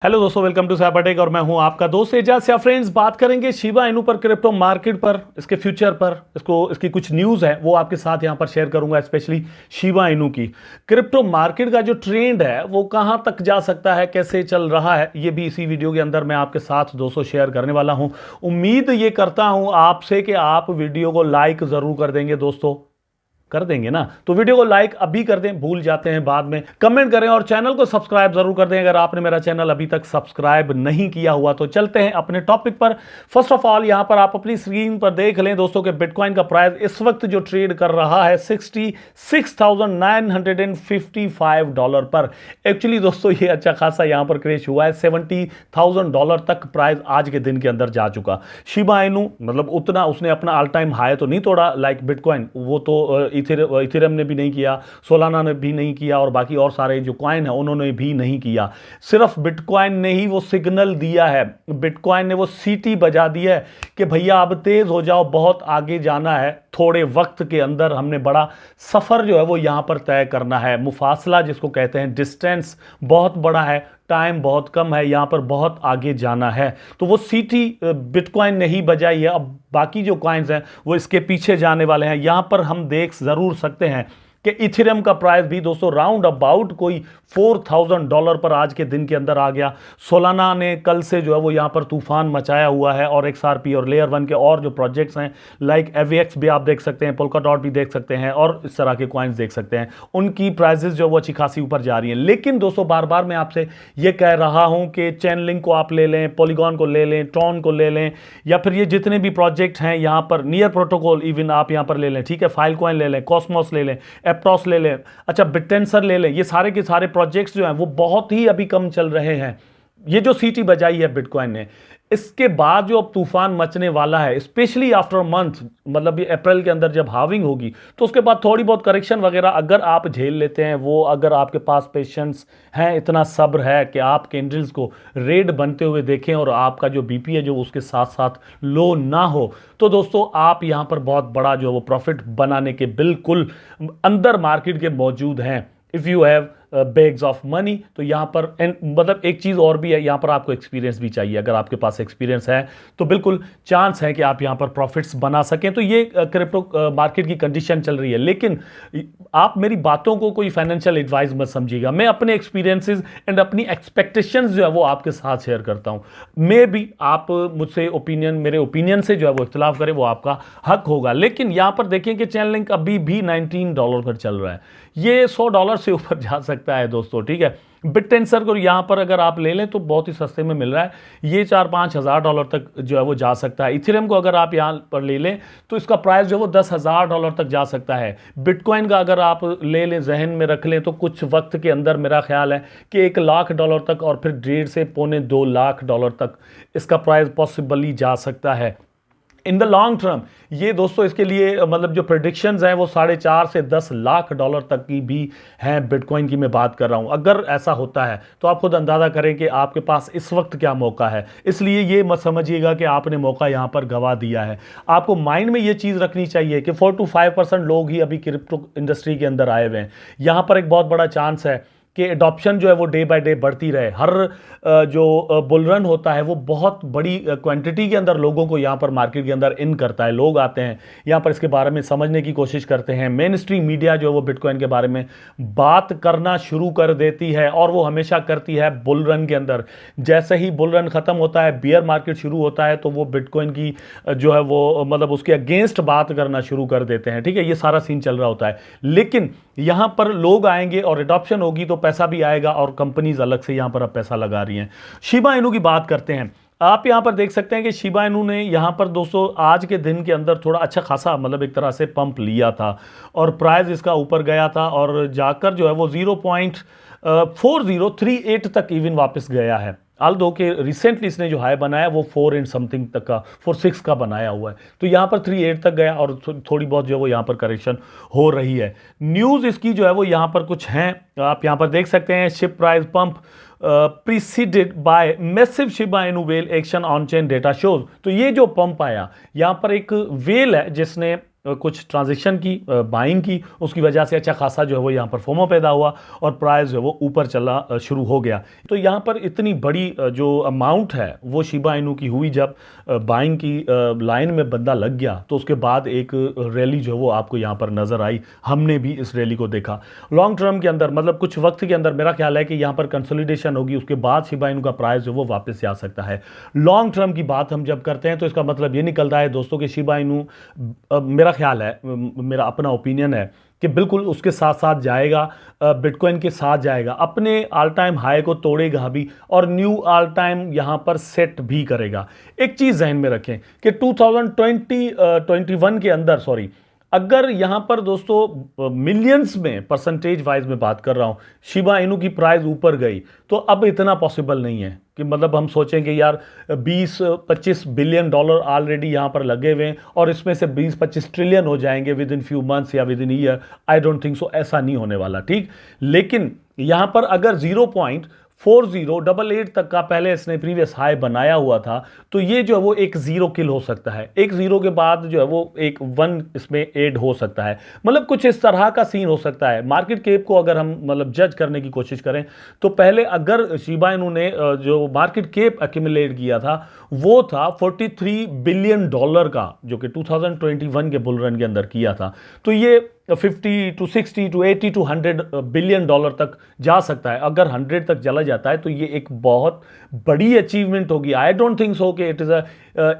Hello दोस्तों, welcome to Cybertech और मैं हूं आपका दोस्त एजाज। या फ्रेंड्स, बात करेंगे शिबा इनू पर, क्रिप्टो मार्केट पर, इसके फ्यूचर पर, इसकी कुछ न्यूज़ है वो आपके साथ यहां पर शेयर करूंगा। स्पेशली शिबा इनू की क्रिप्टो मार्केट का जो ट्रेंड है वो कहां तक जा सकता है, कैसे चल रहा है, ये भी इसी वीडियो के अंदर मैं आपके साथ दोस्तों शेयर करने वाला हूं। उम्मीद ये करता हूं आपसे कि आप वीडियो को लाइक जरूर कर देंगे दोस्तों। कर देंगे ना? तो वीडियो को लाइक अभी कर दें, भूल जाते हैं बाद में। कमेंट करें और चैनल को सब्सक्राइब जरूर कर दें अगर आपने मेरा चैनल अभी तक सब्सक्राइब नहीं किया हुआ। तो चलते हैं अपने टॉपिक पर। फर्स्ट ऑफ ऑल, यहां पर आप अपनी स्क्रीन पर देख लें दोस्तों कि बिटकॉइन का प्राइस इस वक्त जो ट्रेड कर रहा है $66,955 पर। एक्चुअली दोस्तों ये अच्छा खासा यहां पर क्रेश हुआ है, $70,000 तक प्राइस आज के दिन के अंदर जा चुका। शिबा इनू मतलब उतना उसने अपना ऑल टाइम हाई तो नहीं तोड़ा लाइक बिटकॉइन, वो तो इथेरियम ने भी नहीं किया, सोलाना ने भी नहीं किया और बाकी और सारे जो कॉइन है उन्होंने भी नहीं किया। सिर्फ बिटकॉइन ने ही वो सिग्नल दिया है, बिटकॉइन ने वो सीटी बजा दी है कि भैया अब तेज हो जाओ, बहुत आगे जाना है, थोड़े वक्त के अंदर हमने बड़ा सफर जो है वो यहां पर तय करना है। मुफासला जिसको कहते हैं, डिस्टेंस बहुत बड़ा है, टाइम बहुत कम है, यहां पर बहुत आगे जाना है। तो वो सीटी बिटकॉइन ने ही बजाई है। अब बाकी जो कॉइन्स हैं वो इसके पीछे जाने वाले हैं। यहां पर हम देख जरूर सकते हैं कि इथेरियम का प्राइस भी दोस्तों राउंड अबाउट कोई $4,000 पर आज के दिन के अंदर आ गया। सोलाना ने कल से जो है वो यहां पर तूफान मचाया हुआ है और XRP और लेयर 1 के और जो प्रोजेक्ट्स हैं लाइक AVX भी आप देख सकते हैं, पोल्का डॉट भी देख सकते हैं और इस तरह के कॉइन्स देख सकते हैं, उनकी प्राइसेस जो वो अच्छी खासी ऊपर जा रही हैं। लेकिन दोस्तों बार बार मैं आपसे ये कह रहा हूं कि चैनलिंक को आप ले लें, पॉलीगॉन को ले लें, ट्रॉन को ले लें, या फिर ये जितने भी प्रोजेक्ट हैं यहां पर, नियर प्रोटोकॉल इवन आप यहां पर ले लें, ठीक है, फाइल कॉइन ले लें, कॉस्मोस ले लें, एप्टॉस ले लें, अच्छा बिटटेंसर ले लें, ये सारे के सारे प्रोजेक्ट्स जो हैं वो बहुत ही अभी कम चल रहे हैं। ये जो सीटी बजाई है बिटकॉइन ने, इसके बाद जो अब तूफान मचने वाला है, स्पेशली आफ्टर मंथ, मतलब ये अप्रैल के अंदर जब हाविंग होगी तो उसके बाद थोड़ी बहुत करेक्शन वगैरह अगर आप झेल लेते हैं, वो अगर आपके पास पेशेंस है, इतना सब्र है कि आप कैंडल्स को रेड बनते हुए देखें और आपका जो बीपी है जो उसके साथ साथ लो ना हो, तो दोस्तों आप यहां पर बहुत बड़ा जो है वो प्रॉफिट बनाने के बिल्कुल अंदर मार्केट के मौजूद हैं। If you have bags of money, तो यहां पर मतलब एक चीज़ और भी है, यहां पर आपको एक्सपीरियंस भी चाहिए। अगर आपके पास एक्सपीरियंस है तो बिल्कुल चांस है कि आप यहां पर प्रॉफिट्स बना सकें। तो ये क्रिप्टो मार्केट की कंडीशन चल रही है। लेकिन आप मेरी बातों को कोई फाइनेंशियल एडवाइस मत समझिएगा, मैं अपने एक्सपीरियंसेस एंड अपनी एक्सपेक्टेशंस जो है वो आपके साथ शेयर करता हूं। मे भी आप मुझसे ओपिनियन, मेरे ओपिनियन से जो है वो इख्तिलाफ करें, वो आपका हक होगा। लेकिन यहां पर देखें कि चैनल लिंक अभी भी $19 पर चल रहा है, ये $100 से ऊपर जा सकता है दोस्तों, ठीक है। बिटटेंसर को यहां पर अगर आप ले लें तो बहुत ही सस्ते में मिल रहा है, ये $4-5 हज़ार तक जो है वो जा सकता है। इथेरियम को अगर आप यहां पर ले लें तो इसका प्राइस जो है वो $10,000 तक जा सकता है। बिटकॉइन का अगर आप ले लें, जहन में रख लें, तो कुछ वक्त के अंदर मेरा ख्याल है कि $1,00,000 तक और फिर 1.5 से पौने $2,00,000 तक इसका प्राइस पॉसिबली जा सकता है इन द लॉन्ग टर्म। ये दोस्तों इसके लिए मतलब जो प्रेडिक्शंस हैं वो $4.5 से $10,00,000 तक की भी हैं बिटकॉइन की मैं बात कर रहा हूं। अगर ऐसा होता है तो आप खुद अंदाजा करें कि आपके पास इस वक्त क्या मौका है। इसलिए ये मत समझिएगा कि आपने मौका यहां पर गवा दिया है। आपको माइंड में ये चीज़ रखनी चाहिए कि 4 to 5% लोग ही अभी क्रिप्टो इंडस्ट्री के अंदर आए हुए हैं। यहां पर एक बहुत बड़ा चांस है कि एडॉप्शन जो है वो डे बाय डे बढ़ती रहे। हर जो बुल रन होता है वो बहुत बड़ी क्वांटिटी के अंदर लोगों को यहाँ पर मार्केट के अंदर इन करता है। लोग आते हैं यहाँ पर, इसके बारे में समझने की कोशिश करते हैं। मेन स्ट्रीम मीडिया जो है वो बिटकॉइन के बारे में बात करना शुरू कर देती है और वो हमेशा करती है बुल रन के अंदर। जैसे ही बुल रन खत्म होता है, बियर मार्केट शुरू होता है, तो वो बिटकॉइन की जो है वो मतलब उसके अगेंस्ट बात करना शुरू कर देते हैं, ठीक है। ये सारा सीन चल रहा होता है। लेकिन यहां पर लोग आएंगे और एडॉप्शन होगी तो पैसा भी आएगा और कंपनीज अलग से यहां पर अब पैसा लगा रही हैं। शिबा इनू की बात करते हैं। आप यहां पर देख सकते हैं कि शिबा इनू ने यहां पर दोस्तों आज के दिन के अंदर थोड़ा अच्छा खासा मतलब एक तरह से पंप लिया था और प्राइस इसका ऊपर गया था और जाकर जो है वो 0.4038 तक इवन वापस गया है। आल दो कि रिसेंटली इसने जो हाई बनाया वो 4 एंड समथिंग तक का, 4.6 का बनाया हुआ है, तो यहाँ पर 3.8 तक गया और थोड़ी बहुत जो है वो यहाँ पर करेक्शन हो रही है। न्यूज़ इसकी जो है वो यहाँ पर कुछ हैं, आप यहाँ पर देख सकते हैं। SHIB price pump preceded by massive Shiba Inu whale action on chain data shows. तो ये जो पंप आया, यहाँ पर एक वेल है जिसने कुछ ट्रांजेक्शन की, बाइंग की, उसकी वजह से अच्छा खासा जो है वो यहाँ पर फोमो पैदा हुआ और प्राइस जो है वो ऊपर चला शुरू हो गया। तो यहाँ पर इतनी बड़ी जो अमाउंट है वो शिबा इनू की हुई, जब बाइंग की लाइन में बंदा लग गया तो उसके बाद एक रैली जो है वो आपको यहाँ पर नज़र आई। हमने भी इस रैली को देखा। लॉन्ग टर्म के अंदर मतलब कुछ वक्त के अंदर मेरा ख्याल है कि यहाँ पर कंसोलिडेशन होगी, उसके बाद शिबा इनू का प्राइस जो वो वापस से आ सकता है। लॉन्ग टर्म की बात हम जब करते हैं तो इसका मतलब ये निकलता है दोस्तों कि शिबा इनू, मेरा ख्याल है, मेरा अपना ओपिनियन है कि बिल्कुल उसके साथ साथ जाएगा, बिटकॉइन के साथ जाएगा, अपने ऑल टाइम हाई को तोड़ेगा भी और न्यू ऑल टाइम यहां पर सेट भी करेगा। एक चीज़ जहन में रखें कि 2021 के अंदर, सॉरी, अगर यहां पर दोस्तों मिलियंस में परसेंटेज वाइज में बात कर रहा हूं, शिबा इनू की प्राइस ऊपर गई तो अब इतना पॉसिबल नहीं है कि मतलब हम सोचें कि यार 20-25 बिलियन डॉलर ऑलरेडी यहां पर लगे हुए हैं और इसमें से 20-25 ट्रिलियन हो जाएंगे विद इन फ्यू मंथ्स या with in year. I don't think सो, ऐसा नहीं होने वाला, ठीक। लेकिन यहां पर अगर 0.4088 तक का पहले इसने प्रीवियस हाई बनाया हुआ था तो ये जो है वो एक जीरो किल हो सकता है, एक जीरो के बाद जो है वो एक वन इसमें ऐड हो सकता है, मतलब कुछ इस तरह का सीन हो सकता है। मार्केट कैप को अगर हम मतलब जज करने की कोशिश करें तो पहले अगर शिबा इनू ने जो मार्केट कैप एक्यूमुलेट किया था वो था 43 बिलियन डॉलर का, जो कि 2021 के बुल रन के अंदर किया था। तो ये 50 to 60 to 80 to 100 billion dollar तक जा सकता है। अगर 100 तक चला जाता है तो ये एक बहुत बड़ी अचीवमेंट होगी। आई डोंट थिंक सो कि it is a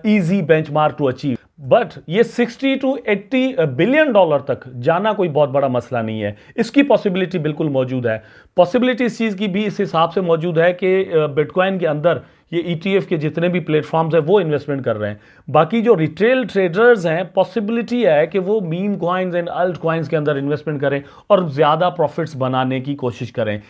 easy benchmark to achieve, but ये 60 to 80 बिलियन डॉलर तक जाना कोई बहुत बड़ा मसला नहीं है। इसकी पॉसिबिलिटी बिल्कुल मौजूद है। पॉसिबिलिटी इस चीज़ की भी इस हिसाब से मौजूद है कि बिटकॉइन के अंदर ये ETF के जितने भी प्लेटफॉर्म्स हैं वो इन्वेस्टमेंट कर रहे हैं। बाकी जो रिटेल ट्रेडर्स हैं, पॉसिबिलिटी है कि वो meme coins and alt coins के अंदर इन्वेस्टमेंट करें और ज़्यादा प्रॉफिट्स बनाने की कोशिश करें।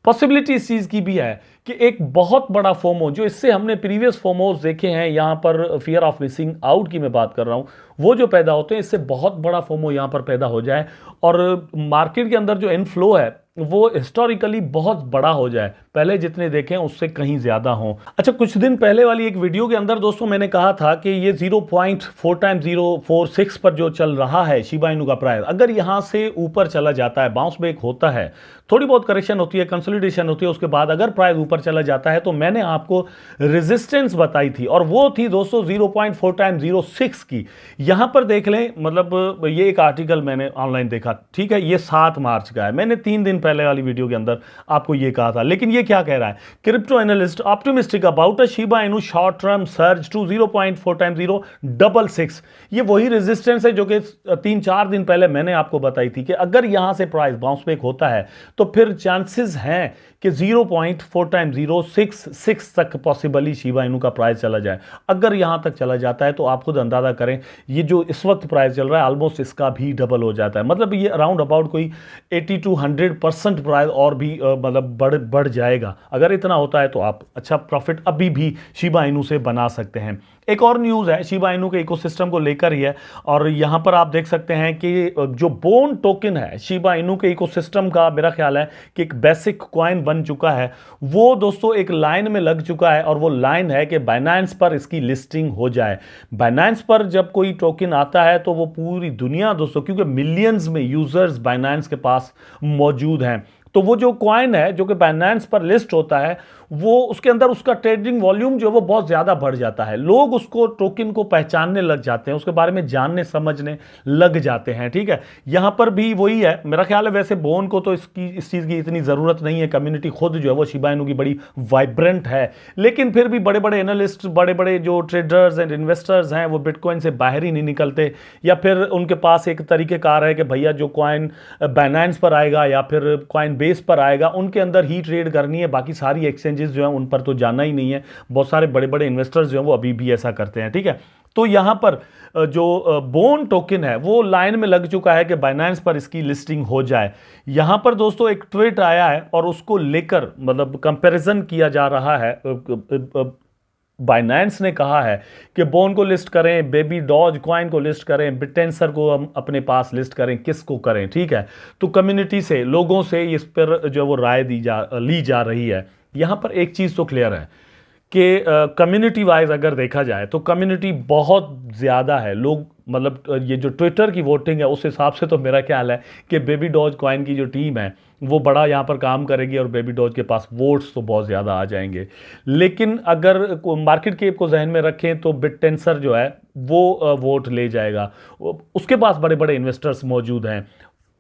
पॉसिबिलिटी इस चीज़ की भी है कि एक बहुत बड़ा फोमो, जो इससे हमने प्रीवियस फोमोज देखे हैं, यहाँ पर फियर ऑफ मिसिंग आउट की मैं बात कर रहा हूँ, वो जो पैदा होते हैं इससे बहुत बड़ा फोमो यहाँ पर पैदा हो जाए और मार्केट के अंदर जो इनफ्लो है वो हिस्टोरिकली बहुत बड़ा हो जाए, पहले जितने देखें उससे कहीं ज़्यादा हो। अच्छा, कुछ दिन पहले वाली एक वीडियो के अंदर दोस्तों मैंने कहा था कि ये 0.4 टाइम्स 046 पर जो चल रहा है शिबा इनू का प्राइस, अगर यहाँ से ऊपर चला जाता है, बाउंस बैक होता है, थोड़ी बहुत करेक्शन होती है, कंसोलिडेशन होती है, उसके बाद अगर प्राइस ऊपर चला जाता है तो मैंने आपको रेजिस्टेंस बताई थी और वो थी दोस्तों 0.4 टाइम्स 06 की। यहां पर देख लें, मतलब ये एक आर्टिकल मैंने ऑनलाइन देखा, ठीक है, ये 7 मार्च का है, मैंने 3 दिन पहले वाली वीडियो के अंदर आपको ये कहा था। लेकिन ये क्या कह रहा है, crypto analyst optimistic about a Shiba Inu short term surge to 0.4 times 066। ये वही रेजिस्टेंस है जो कि 3-4 दिन पहले मैंने आपको बताई थी कि अगर यहां से प्राइस बाउंस बैक होता है तो फिर चांसेस हैं कि 0.4 टाइम्स 066 तक पॉसिबली शिबा इनू का प्राइस चला जाए। अगर यहां तक चला जाता है तो आप खुद अंदाजा करें, ये जो इस वक्त प्राइस चल रहा है ऑलमोस्ट इसका भी डबल हो जाता है। मतलब ये अराउंड अबाउट कोई 80 to 100% प्राइस और भी मतलब बढ़ जाएगा। अगर इतना होता है तो आप अच्छा प्रॉफिट अभी भी शिबा इनू से बना सकते हैं। एक और न्यूज़ है शिबा इनू के इकोसिस्टम को लेकर ही है और यहां पर आप देख सकते हैं कि जो बोन टोकन है शिबा इनू के इकोसिस्टम का, मेरा ख्याल है कि एक बेसिक कॉइन बन चुका है, वो दोस्तों एक लाइन में लग चुका है और वो लाइन है कि बाइनेंस पर इसकी लिस्टिंग हो जाए। बाइनेंस पर जब कोई टोकन आता है तो वो पूरी दुनिया दोस्तों, क्योंकि मिलियंस में यूजर्स बाइनेंस के पास मौजूद हैं, तो वो जो कॉइन है जो कि बाइनेंस पर लिस्ट होता है वो उसके अंदर उसका ट्रेडिंग वॉल्यूम जो है वो बहुत ज़्यादा बढ़ जाता है। लोग उसको टोकन को पहचानने लग जाते हैं, उसके बारे में जानने समझने लग जाते हैं, ठीक है। यहाँ पर भी वही है, मेरा ख्याल है वैसे बोन को तो इस चीज़ की इतनी ज़रूरत नहीं है, कम्युनिटी खुद जो है वो शिबा इनू की बड़ी वाइब्रेंट है, लेकिन फिर भी बड़े बड़े एनालिस्ट, बड़े बड़े जो ट्रेडर्स एंड इन्वेस्टर्स हैं वो बिटकॉइन से बाहर ही नहीं निकलते, या फिर उनके पास एक तरीक़ेकार है कि भैया जो कॉइन बाइनेंस पर आएगा या फिर कॉइन बेस पर आएगा उनके अंदर ही ट्रेड करनी है, बाकी सारी एक्सचेंजेस जो है उन पर तो जाना ही नहीं है। बहुत सारे बड़े बड़े इन्वेस्टर्स जो हैं वो अभी भी ऐसा करते हैं, ठीक है। तो यहां पर जो बोन टोकन है वो लाइन में लग चुका है कि बाइनेंस पर इसकी लिस्टिंग हो जाए। यहां पर दोस्तों एक ट्वीट आया है और उसको लेकर मतलब कंपैरिजन किया जा रहा है। बाइनेंस ने कहा है कि बोन को लिस्ट करें, बेबी डॉज कॉइन को लिस्ट करें, बिटेंसर को हम अपने पास लिस्ट करें, किसको करें, ठीक है। तो कम्युनिटी से, लोगों से इस पर जो वो राय ली जा रही है। यहां पर एक चीज तो क्लियर है कि कम्युनिटी वाइज अगर देखा जाए तो कम्युनिटी बहुत ज़्यादा है, लोग मतलब ये जो ट्विटर की वोटिंग है उस हिसाब से तो मेरा ख्याल है कि बेबी डॉज कॉइन की जो टीम है वो बड़ा यहाँ पर काम करेगी और बेबी डॉज के पास वोट्स तो बहुत ज़्यादा आ जाएंगे। लेकिन अगर मार्केट केप को जहन में रखें तो बिटटेंसर जो है वो वोट ले जाएगा, उसके पास बड़े बड़े इन्वेस्टर्स मौजूद हैं।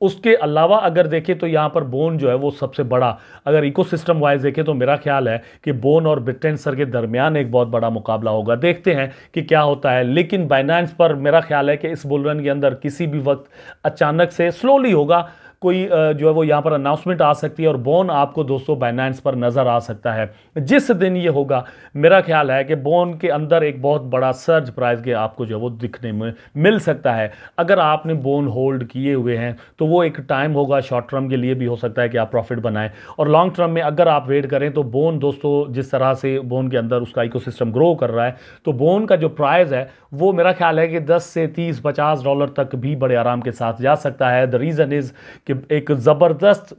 उसके अलावा अगर देखें तो यहाँ पर बोन जो है वो सबसे बड़ा, अगर इकोसिस्टम वाइज देखें तो मेरा ख्याल है कि बोन और बिटटेंसर के दरमियान एक बहुत बड़ा मुकाबला होगा। देखते हैं कि क्या होता है। लेकिन बाइनेंस पर मेरा ख्याल है कि इस बुल रन के अंदर किसी भी वक्त अचानक से स्लोली होगा, कोई जो है वो यहाँ पर अनाउंसमेंट आ सकती है और बोन आपको दोस्तों बाइनेंस पर नज़र आ सकता है। जिस दिन ये होगा मेरा ख्याल है कि बोन के अंदर एक बहुत बड़ा सर्ज प्राइस के आपको जो है वो दिखने में मिल सकता है। अगर आपने बोन होल्ड किए हुए हैं तो वो एक टाइम होगा, शॉर्ट टर्म के लिए भी हो सकता है कि आप प्रॉफिट बनाएं, और लॉन्ग टर्म में अगर आप वेट करें तो बोन दोस्तों जिस तरह से बोन के अंदर उसका इकोसिस्टम ग्रो कर रहा है तो बोन का जो प्राइस है वो मेरा ख्याल है कि 10 से 30-50 डॉलर तक भी बड़े आराम के साथ जा सकता है। द रीज़न इज़ कि एक ज़बरदस्त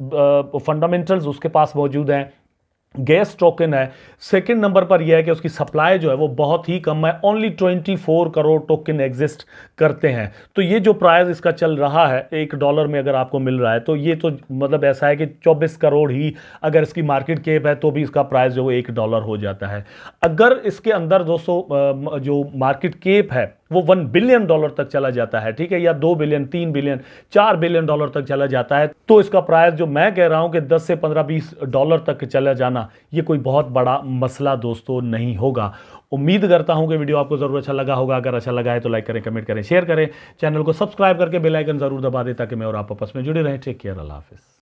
फंडामेंटल्स उसके पास मौजूद हैं। गैस टोकन है। सेकंड नंबर पर यह है कि उसकी सप्लाई जो है वो बहुत ही कम है, ओनली 24 करोड़ टोकन एग्जिस्ट करते हैं। तो ये जो प्राइस इसका चल रहा है $1 में अगर आपको मिल रहा है तो ये तो मतलब ऐसा है कि 24 करोड़ ही अगर इसकी मार्केट कैप है तो भी इसका प्राइस जो है $1 हो जाता है। अगर इसके अंदर दोस्तों जो मार्केट कैप है वो $1 बिलियन तक चला जाता है, ठीक है, या 2 बिलियन, 3 बिलियन, $4 बिलियन तक चला जाता है, तो इसका प्राइस जो मैं कह रहा हूं कि 10 से 15-20 डॉलर तक चला जाना ये कोई बहुत बड़ा मसला दोस्तों नहीं होगा। उम्मीद करता हूं कि वीडियो आपको जरूर अच्छा लगा होगा। अगर अच्छा लगा है तो लाइक करें, कमेंट करें, शेयर करें, चैनल को सब्सक्राइब करके बेल आइकन जरूर दबा दें ताकि मैं और आप आपस में जुड़े रहें। टेक केयर, अल्लाह हाफिज़।